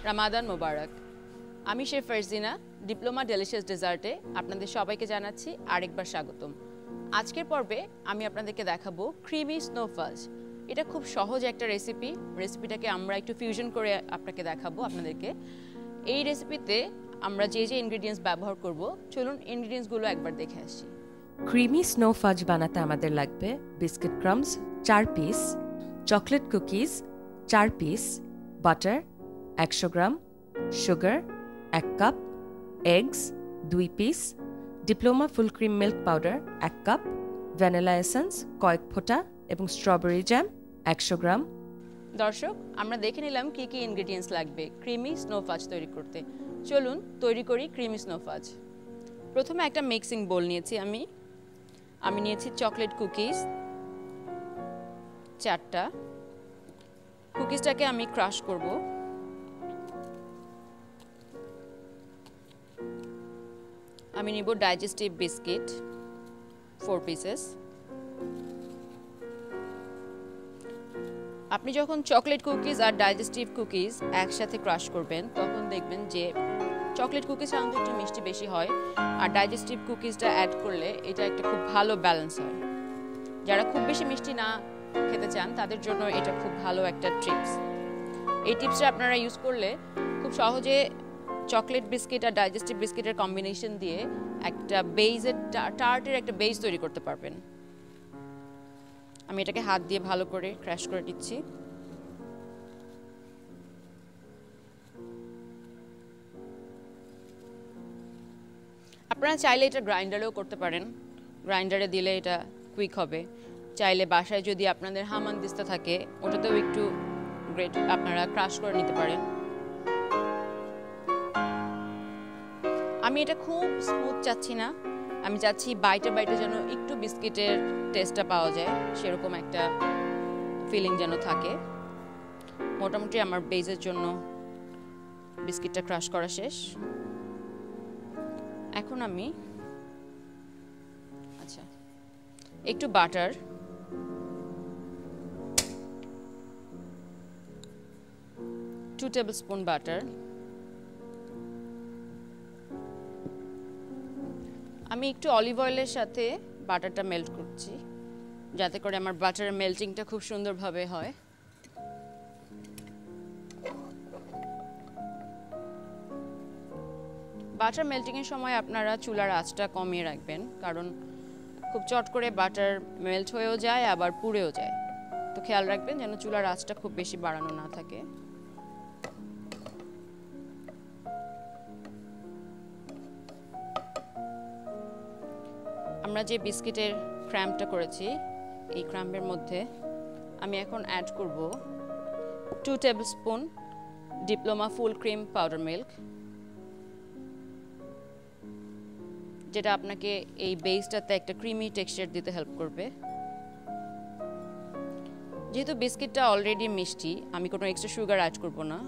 রামাদান মোবারক। আমি chef Farzina, diploma delicious ডেজার্টে আপনাদের সবাইকে জানাচ্ছি আরেকবার স্বাগতম। আজকের পর্বে আমি আপনাদেরকে দেখাবো ক্রিমি স্নো ফাজ। এটা খুব সহজ একটা রেসিপিটাকে আমরা একটু ফিউশন করে আপনাকে দেখাবো আপনাদেরকে। এই রেসিপিতে আমরা যে ইনগ্রেডিয়েন্টস ব্যবহার করব, চলুন ইনগ্রেডিয়েন্টসগুলো একবার দেখে আসি। ক্রিমি স্নো ফাজ বানাতে আমাদের লাগবে বিস্কিট ক্রাম্বস 4 পিস, চকলেট কুকিজ 4 পিস, butter 100 gram, sugar 1 cup, eggs 2 পিস, Diploma full cream milk powder 1 cup, vanilla essence কয়েক ফোঁটা এবং স্ট্রবেরি জ্যাম 100 গ্রাম। দর্শক, আমরা দেখে নিলাম কি কি ইনগ্রেডিয়েন্টস লাগবে ক্রিমি স্নো ফাজ তৈরি করতে। চলুন তৈরি করি ক্রিমি স্নো ফাজ। প্রথমে একটা মিক্সিং বোল নিয়েছি আমি নিয়েছি চকলেট কুকিজ 4টা। কুকিজটাকে আমি ক্রাশ করব। আমি নিব ডাইজেস্টিভ বিস্কিট 4 পিসেস। আপনি যখন চকলেট কুকিজ আর ডাইজেস্টিভ কুকিজ একসাথে ক্রাশ করবেন তখন দেখবেন যে চকলেট কুকিজটা আমাদের একটু মিষ্টি বেশি হয়, আর ডাইজেস্টিভ কুকিজটা অ্যাড করলে এটা একটা খুব ভালো ব্যালেন্স হয়। যারা খুব বেশি মিষ্টি না খেতে চান তাদের জন্য এটা খুব ভালো একটা টিপস। এই টিপসটা আপনারা ইউজ করলে খুব সহজে চকলেট বিস্কিট আর ডাইজেস্টিভ বিস্কিটের কম্বিনেশন দিয়ে একটা টার্টের একটা বেস তৈরি করতে পারবেন। আমি এটাকে হাত দিয়ে ভালো করে ক্র্যাশ করে দিচ্ছি। আপনারা চাইলে এটা গ্রাইন্ডারেও করতে পারেন, গ্রাইন্ডারে দিলে এটা কুইক হবে। চাইলে বাসায় যদি আপনাদের হামানদিস্তা থাকে ওটাতেও একটু গ্রেট আপনারা ক্রাশ করে নিতে পারেন। আমি এটা খুব স্মুথ চাচ্ছি না, আমি চাচ্ছি বাইটে যেন একটু বিস্কিটের টেস্টটা পাওয়া যায়, সেরকম একটা ফিলিং যেন থাকে। মোটামুটি আমার বেজের জন্য বিস্কিটটা ক্রাশ করা শেষ। এখন আমি একটু বাটার, 2 টেবিলস্পুন বাটার, আমি একটু অলিভ অয়েলের সাথে বাটারটা মেল্ট করছি যাতে করে আমার বাটারের মেল্টিংটা খুব সুন্দরভাবে হয়। বাটার মেল্টিংয়ের সময় আপনারা চুলার আঁচটা কমিয়ে রাখবেন, কারণ খুব চট করে বাটার মেল্ট হয়েও যায় আবার পুড়েও যায়। তো খেয়াল রাখবেন যেন চুলার আঁচটা খুব বেশি বাড়ানো না থাকে। আমরা যে বিস্কিটের ক্র্যাম্পটা করেছি এই ক্র্যাম্পের মধ্যে আমি এখন অ্যাড করব 2 tablespoon diploma full cream powder milk, যেটা আপনাকে এই বেসটাতে একটা ক্রিমি টেক্সচার দিতে হেল্প করবে। যেহেতু বিস্কিটটা অলরেডি মিষ্টি, আমি কোনো এক্সট্রা সুগার অ্যাড করব না।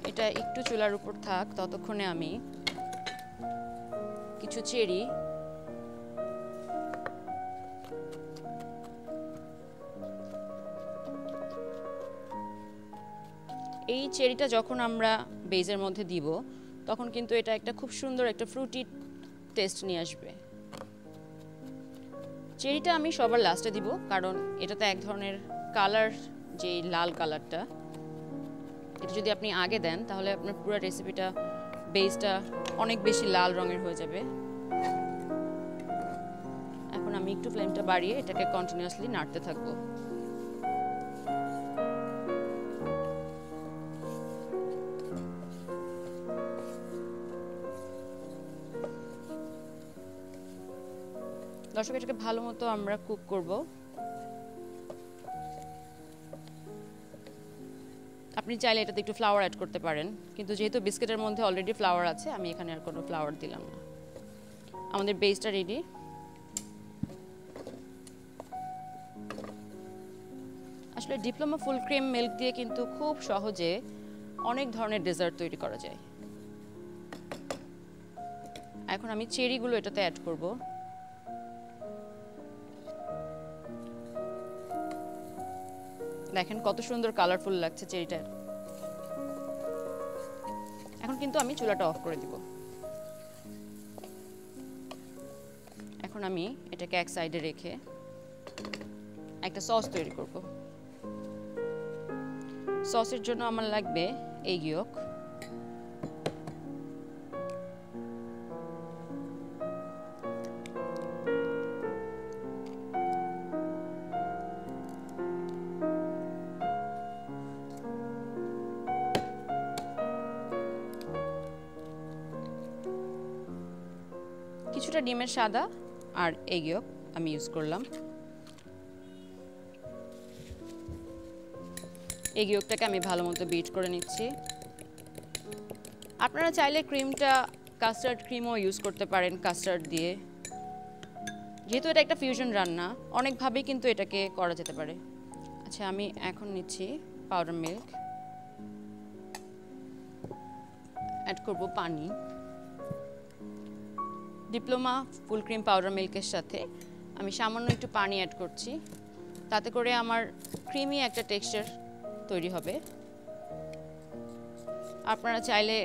এটা একটু চুলার উপর থাক, ততক্ষণে আমি কিছু চেরি এই চেরিটা যখন আমরা বেজের মধ্যে দিব তখন কিন্তু এটা একটা খুব সুন্দর একটা ফ্রুটি টেস্ট নিয়ে আসবে। চেরিটা আমি সবার লাস্টে দিব, কারণ এটাতে এক ধরনের কালার, যে লাল কালারটা, এটা যদি আপনি আগে দেন তাহলে আপনার পুরো রেসিপিটা বেসটা অনেক বেশি লাল রঙের হয়ে যাবে। এখন আমি একটু ফ্লেমটা বাড়িয়ে এটাকে কন্টিনিউয়াসলি নাড়তে থাকবো। দর্শক, এটাকে ভালো মতো আমরা কুক করব। আপনি চাইলে এটাতে একটু ফ্লাওয়ার অ্যাড করতে পারেন, কিন্তু যেহেতু বিস্কিটের মধ্যে অলরেডি ফ্লাওয়ার আছে আমি এখানে আর কোনো ফ্লাওয়ার দিলাম না। আমাদের বেসটা রেডি। আসলে ডিপ্লোমা ফুল ক্রিম মিল্ক দিয়ে কিন্তু খুব সহজে অনেক ধরনের ডেজার্ট তৈরি করা যায়। এখন আমি চেরিগুলো এটাতে অ্যাড করব। দেখেন কত সুন্দর কালারফুল লাগছে চেরিটা। এখন কিন্তু আমি চুলাটা অফ করে দিব। এখন আমি এটাকে এক সাইডে রেখে একটা সস তৈরি করব। সসের জন্য আমার লাগবে এগ ইয়ক, কিছুটা ডিমের সাদা আর এগ ইয়ক আমি ইউজ করলাম। এগ ইয়কটাকে আমি ভালো মতো বিট করে নিচ্ছি। আপনারা চাইলে ক্রিমটা কাস্টার্ড ক্রিমও ইউজ করতে পারেন কাস্টার্ড দিয়ে, যেহেতু এটা একটা ফিউশন রান্না অনেকভাবেই কিন্তু এটাকে করা যেতে পারে। আচ্ছা, আমি এখন নিচ্ছি পাউডার মিল্ক, অ্যাড করব পানি। ডিপ্লোমা ফুল ক্রিম পাউডার মিল্কের সাথে আমি সামান্য একটু পানি অ্যাড করছি, তাতে করে আমার ক্রিমি একটা টেক্সচার তৈরি হবে। আপনারা চাইলে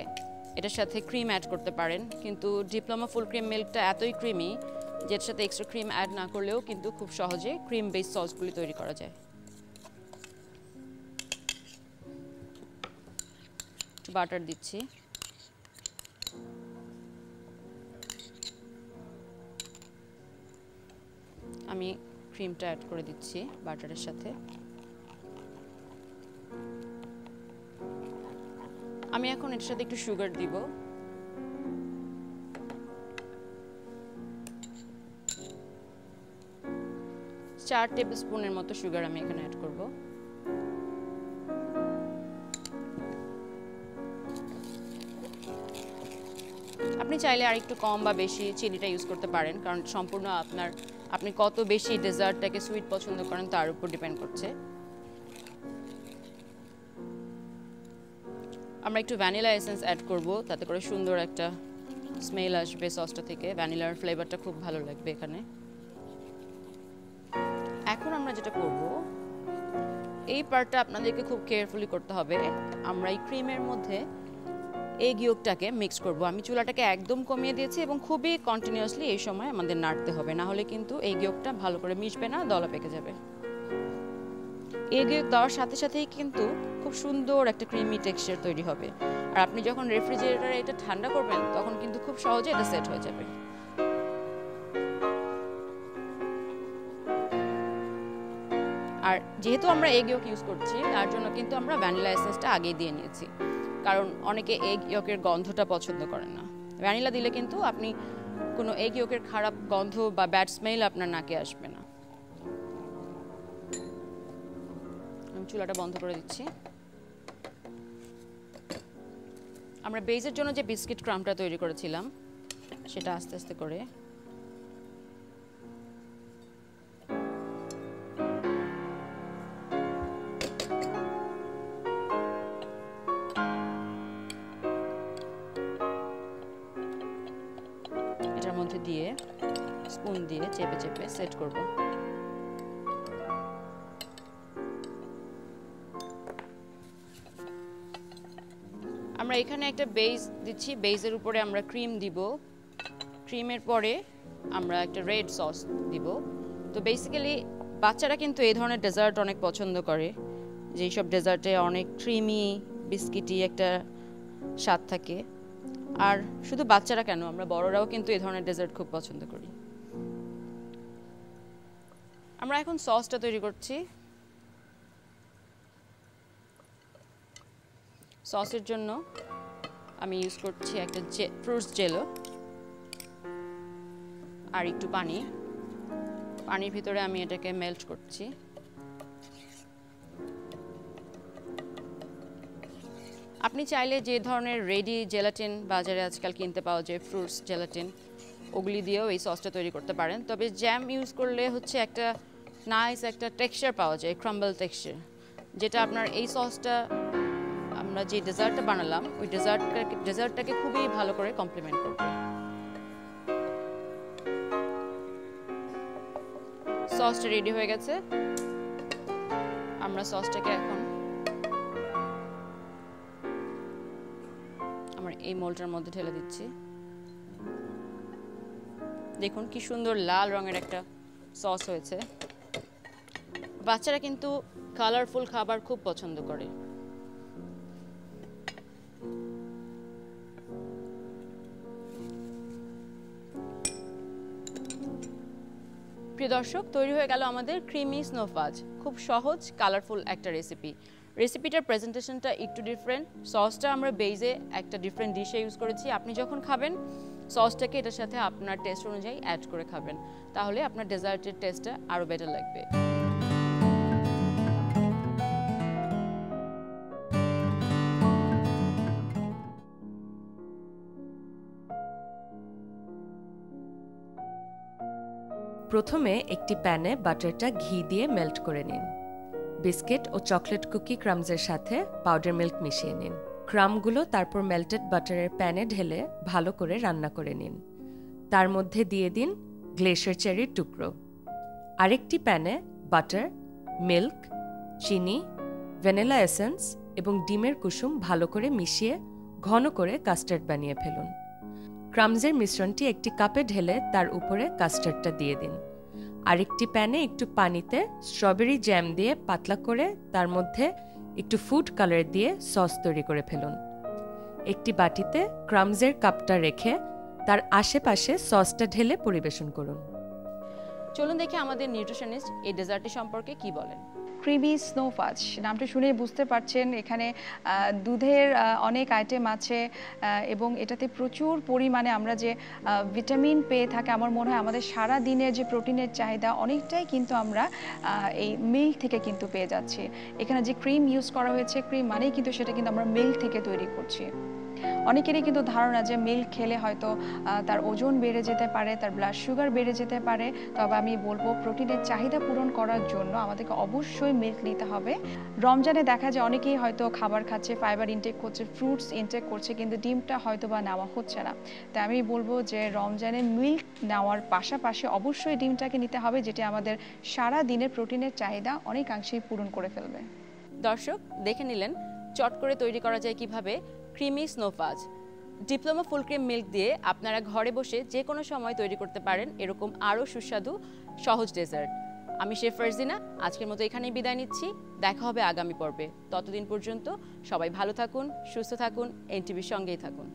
এটার সাথে ক্রিম অ্যাড করতে পারেন, কিন্তু ডিপ্লোমা ফুল ক্রিম মিল্কটা এতই ক্রিমি যেটার সাথে এক্সট্রা ক্রিম অ্যাড না করলেও কিন্তু খুব সহজে ক্রিম বেস সসগুলি তৈরি করা যায়। বাটার দিচ্ছি, আমি ক্রিমটা অ্যাড করে দিচ্ছি বাটারের সাথে। আমি এখন এর সাথে একটু সুগার দিব। চার টেবিল স্পুনের মতো সুগার আমি এখানে অ্যাড করব। আপনি চাইলে আর একটু কম বা বেশি চিনিটা ইউজ করতে পারেন, কারণ সম্পূর্ণ আপনি কত বেশি ডেজার্টটাকে সুইট পছন্দ করেন তার উপর ডিপেন্ড করছে। আমরা একটু ভ্যানিলা এসেন্স অ্যাড করব, তাতে করে সুন্দর একটা স্মেল আসবে সসটা থেকে। ভ্যানিলার ফ্লেভারটা খুব ভালো লাগবে এখানে। এখন আমরা যেটা করব, এই পার্টটা আপনাদেরকে খুব কেয়ারফুলি করতে হবে। আমরা এই ক্রিমের মধ্যে এগ ইয়কটাকে মিক্স করব। আমি চুলাটাকে একদম কমিয়ে দিয়েছি এবং খুবই কন্টিনিউয়াসলি এই সময় আমাদের নাড়তে হবে, না হলে কিন্তু এগ ইয়কটা ভালো করে মিশবে না, দলা পেকে যাবে। এগ ইয়ক দেওয়ার সাথে সাথেই কিন্তু খুব সুন্দর একটা ক্রিমি টেক্সচার তৈরি হবে। আর আপনি যখন রেফ্রিজারেটরে এটা ঠান্ডা করবেন তখন কিন্তু খুব সহজে এটা সেট হয়ে যাবে। আর যেহেতু আমরা এগ ইয়ক ইউজ করছি তার জন্য কিন্তু আমরা ভ্যানিলা এসেন্সটা আগেই দিয়ে নিয়েছি, কারণ অনেকে এগ ইয়কের গন্ধটা পছন্দ করেন না। ভ্যানিলা দিলে কিন্তু আপনি কোনো এগ ইয়কের খারাপ গন্ধ বা ব্যাড স্মেল আপনার নাকে আসবে না। আমি চুলাটা বন্ধ করে দিচ্ছি। আমরা বেজের জন্য যে বিস্কিট ক্রামটা তৈরি করেছিলাম সেটা আস্তে আস্তে করে এটার মধ্যে দিয়ে স্পুন দিয়ে চেপে চেপে সেট করব। আমরা এখানে একটা বেজ দিচ্ছি, বেজের উপরে আমরা ক্রিম দিব, ক্রিমের পরে আমরা একটা রেড সস দিব। তো বেসিক্যালি বাচ্চারা কিন্তু এই ধরনের ডেজার্ট অনেক পছন্দ করে, যেই সব ডেজার্টে অনেক ক্রিমি বিস্কিটি একটা স্বাদ থাকে। আর শুধু বাচ্চারা কেন, আমরা বড়রাও কিন্তু এই ধরনের ডেজার্ট খুব পছন্দ করি। আমরা এখন সসটা তৈরি করছি। সসের জন্য আমি ইউজ করছি একটা ফ্রুটস জেলো আর একটু পানি। পানির ভিতরে আমি এটাকে মেল্ট করছি। আপনি চাইলে যে ধরনের রেডি জেলাটিন বাজারে আজকাল কিনতে পাওয়া যায়, ফ্রুটস জেলাটিন, ওগুলি দিয়েও এই সসটা তৈরি করতে পারেন। তবে জ্যাম ইউজ করলে হচ্ছে একটা নাইস একটা টেক্সচার পাওয়া যায়, ক্রাম্বল টেক্সচার, যেটা আপনার এই সসটা আমরা যে ডেজার্টটা বানালাম ওই ডেজার্টটাকে খুবই ভালো করে কমপ্লিমেন্ট করবে। সসটা রেডি হয়ে গেছে। আমরা সসটাকে এখন আমার এই মোল্ডটার মধ্যে ঢেলে দিচ্ছি। দেখুন কি সুন্দর লাল রঙের একটা সস হয়েছে। বাচ্চারা কিন্তু কালারফুল খাবার খুব পছন্দ করে। প্রিয় দর্শক, তৈরি হয়ে গেল আমাদের ক্রিমি স্নো ফাজ। খুব সহজ কালারফুল একটা রেসিপি। রেসিপিটার প্রেজেন্টেশনটা একটু ডিফারেন্ট। সসটা আমরা বেজে একটা ডিফারেন্ট ডিশে ইউজ করেছি। আপনি যখন খাবেন সসটাকে এটার সাথে আপনার টেস্ট অনুযায়ী অ্যাড করে খাবেন, তাহলে আপনার ডেজার্টের টেস্টটা আরও বেটার লাগবে। প্রথমে একটি প্যানে বাটারটা ঘি দিয়ে মেল্ট করে নিন। বিস্কিট ও চকলেট কুকি ক্রামসের সাথে পাউডার মিল্ক মিশিয়ে নিন। ক্রামগুলো তারপর মেল্টেড বাটারের প্যানে ঢেলে ভালো করে রান্না করে নিন। তার মধ্যে দিয়ে দিন গ্লেশিয়ার চেরির টুকরো। আরেকটি প্যানে বাটার, মিল্ক, চিনি, ভ্যানিলা এসেন্স এবং ডিমের কুসুম ভালো করে মিশিয়ে ঘন করে কাস্টার্ড বানিয়ে ফেলুন। ক্রামসের মিশ্রণটি একটি কাপে ঢেলে তার উপরে কাস্টার্ডটা দিয়ে দিন। আরেকটি প্যানে একটু পানিতে স্ট্রবেরি জ্যাম দিয়ে পাতলা করে তার মধ্যে একটু ফুড কালার দিয়ে সস তৈরি করে ফেলুন। একটি বাটিতে ক্রামসের কাপটা রেখে তার আশেপাশে সসটা ঢেলে পরিবেশন করুন। চলুন দেখি আমাদের নিউট্রিশনিস্ট এই ডেজার্টটি সম্পর্কে কি বলেন। ক্রিমি স্নো ফাজ নামটা শুনেই বুঝতে পারছেন এখানে দুধের অনেক আইটেম আছে এবং এটাতে প্রচুর পরিমাণে আমরা যে ভিটামিন পেয়ে থাকি। আমার মনে হয় আমাদের সারা দিনের যে প্রোটিনের চাহিদা অনেকটাই কিন্তু আমরা এই মিল্ক থেকে কিন্তু পেয়ে যাচ্ছি। এখানে যে ক্রিম ইউজ করা হয়েছে, ক্রিম মানেই কিন্তু সেটা কিন্তু আমরা মিল্ক থেকে তৈরি করছি। অনেকেরই কিন্তু ধারণা যে মিল্ক খেলে হয়তো তার ওজন বেড়ে যেতে পারে, তার ব্লাড সুগার বেড়ে যেতে পারে। তবে আমি বলবো প্রোটিনের চাহিদা পূরণ করার জন্য আমাদেরকে অবশ্যই মিল্ক নিতে হবে। রমজানে দেখা যায় অনেকেই হয়তো খাবার খাচ্ছে, ফাইবার ইনটেক করছে, ফ্রুটস ইনটেক করছে, কিন্তু ডিমটা হয়তো বা নেওয়া হচ্ছে না। তাই আমি বলবো যে রমজানে মিল্ক নেওয়ার পাশাপাশি অবশ্যই ডিমটাকে নিতে হবে, যেটি আমাদের সারা দিনের প্রোটিনের চাহিদা অনেকাংশেই পূরণ করে ফেলবে। দর্শক দেখে নিলেন চট করে তৈরি করা যায় কিভাবে ক্রিমি স্নো ফাজ। ডিপ্লোমা ফুল ক্রিম মিল্ক দিয়ে আপনারা ঘরে বসে যে কোনো সময় তৈরি করতে পারেন এরকম আরও সুস্বাদু সহজ ডেজার্ট। আমি শেফ ফারজিনা আজকের মতো এখানেই বিদায় নিচ্ছি। দেখা হবে আগামী পর্বে। ততদিন পর্যন্ত সবাই ভালো থাকুন, সুস্থ থাকুন, এনটিভির সঙ্গেই থাকুন।